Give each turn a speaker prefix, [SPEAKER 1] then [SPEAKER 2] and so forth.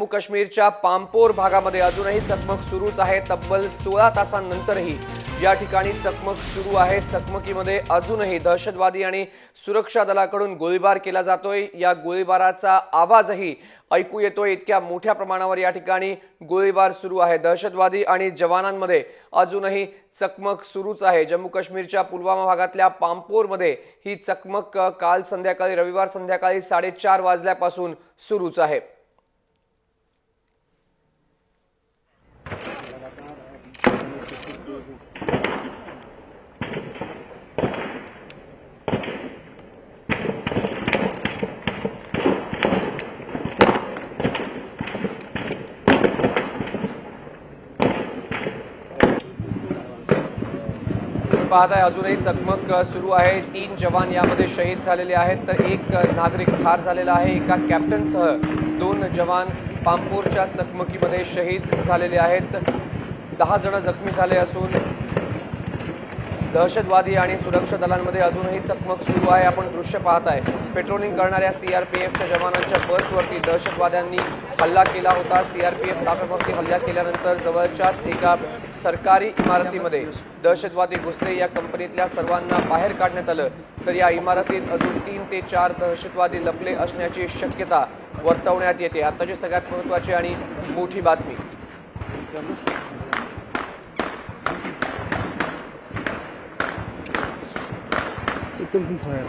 [SPEAKER 1] काश्मीरच्या पामपोर भागामध्ये अजूनही चकमक सुरूच आहे। तब्बल 16 तासांनंतरही या ठिकाणी चकमक सुरू आहे। चकमकीमध्ये अजूनही दहशतवादी आणि सुरक्षा दलाकडून गोळीबार केला जातोय। या गोळीबाराचा आवाजही ऐकू येतोय। इतक्या मोठ्या प्रमाणावर या ठिकाणी गोळीबार सुरू आहे। दहशतवादी आणि जवानांमध्ये अजूनही चकमक सुरूच आहे। जम्मू काश्मीरच्या पुलवामा भागातल्या पामपोरमध्ये ही चकमक काल संध्याकाळी रविवार संध्याकाळी 4:30 वाजल्यापासून सुरूच आहे। पाहताय अजूनही चकमक सुरू आहे। 3 जवान यामध्ये शहीद झालेले आहेत तर एक नागरिक ठार झालेला आहे। एका कॅप्टनसह 2 जवान पामपोरच्या चकमकीमध्ये शहीद झालेले आहेत। 10 जण जखमी झाले असून दहशतवादी आणि सुरक्षा दलांमध्ये अजूनही चकमक सुरू आहे। आपण दृश्य पाहताय। पेट्रोलिंग करणाऱ्या सीआरपीएफच्या जवानांच्या बसवरती दहशतवाद्यांनी हल्ला केला होता। सीआरपीएफ ताफ्यावरती हल्ला केल्यानंतर जवळच्याच एका सरकारी इमारतीमध्ये दहशतवादी घुसले। या कंपनीतल्या सर्वांना बाहेर काढण्यात आलं तर या इमारतीत अजून 3 ते 4 दहशतवादी लपले असण्याची शक्यता वर्तवण्यात येते। आताची सगळ्यात महत्त्वाची आणि मोठी बातमी
[SPEAKER 2] एकदम फायर